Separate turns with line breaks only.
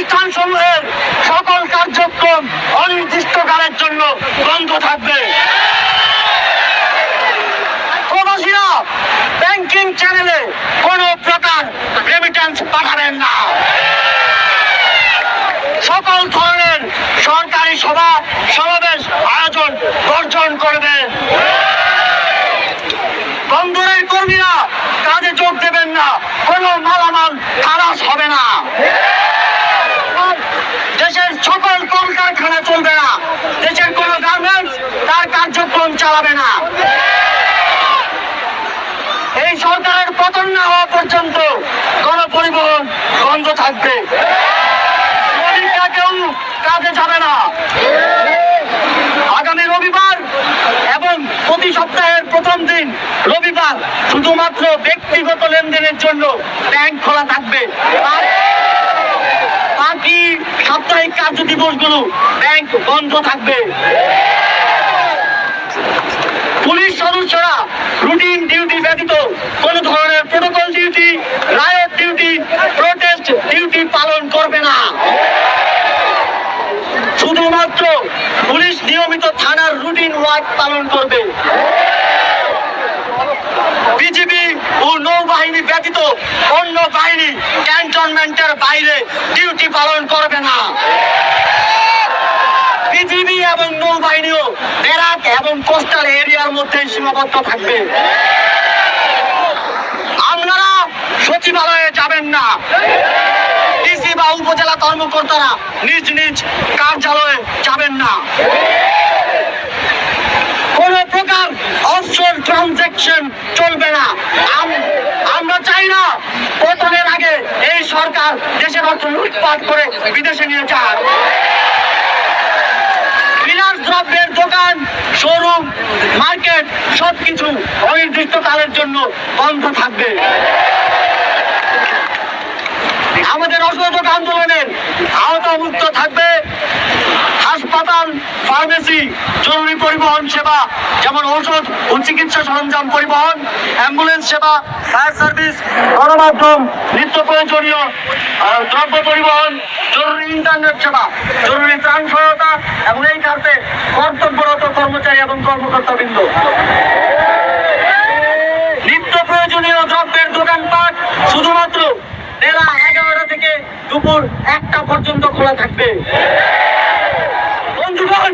প্রতিষ্ঠানসমূহের সকল কার্যক্রম অনির্দিষ্টকালের জন্য বন্ধ থাকবে। প্রবাসীরা ব্যাংকিং চ্যানেলে কোনো প্রকার রেমিটেন্স পাঠাবেন না। সকল ধরনের সরকারি সভা সমাবেশ আয়োজন বর্জন করবেন। বন্দরের কর্মীরা কাজে যোগ দেবেন না, কোনো মালামাল খালাস হবে না। দেশের সকল কলকারখানা চলবে না, দেশের কোনো গার্মেন্টস তার কার্যক্রম চালাবে না। এই সরকারের পতন না হওয়া পর্যন্ত গণপরিবহন বন্ধ থাকবে। কেউ কাজে যাবে না। আগামী রবিবার এবং প্রতি সপ্তাহের প্রথম দিন রবিবার শুধুমাত্র ব্যক্তিগত লেনদেনের জন্য ব্যাংক খোলা থাকবে। বাকি সাপ্তাহিক কার্য দিবসগুলো ব্যাংক বন্ধ থাকবে। পুলিশ সদস্যরা রুটিন ডিউটি ব্যতীত কোন ধরনের protocol duty, riot duty, protest duty পালন করবে না। শুধুমাত্র পুলিশ নিয়মিত থানার রুটিন ওয়ার্ক পালন করবে। বিজিবি ও নৌবাহিনী ব্যতীত অন্য বাহিনী ক্যান্টনমেন্টের বাইরে ডিউটি পালন করবে না। বিজিবি এবং নৌবাহিনীও ব্যারাক এবং কোস্টাল এরিয়ার মধ্যে সীমাবদ্ধ থাকবে। আপনারা সচিবালয়ে যাবেন না। ডিসি বা উপজেলা কর্মকর্তারা নিজ নিজ কার্যালয়ে যাবেন না। কোন প্রকার অফশোর ট্রানজাকশন চলবে না। আমরা চাই না পতনের আগে এই সরকার দেশের অর্থ লুটপাট করে বিদেশে নিয়ে যান। ফিনান্স দ্রব্যের দোকান, শোরুম, মার্কেট সবকিছু অনির্দিষ্টকালের জন্য বন্ধ থাকবে। আমাদের অসহযোগ আন্দোলনের আওতামুক্ত থাকবে হাসপাতাল, ফার্মেসি, জরুরি পরিবহন সেবা যেমন ঔষধ ও চিকিৎসা সরঞ্জাম পরিবহন, অ্যাম্বুলেন্স সেবা, ফায়ার সার্ভিস, গণমাধ্যম, নিত্য প্রয়োজনীয় দ্রব্য পরিবহন, জরুরি ইন্টারনেট সেবা, জরুরি ত্রাণ সহায়তা এবং এই খাতে কর্তব্যরত কর্মচারী এবং কর্মকর্তাবৃন্দ। নিত্য প্রয়োজনীয় দ্রব্যের দোকানপাট শুধুমাত্র বেলা 11টা থেকে দুপুর 1টা পর্যন্ত খোলা থাকবে। বন্ধুগণ,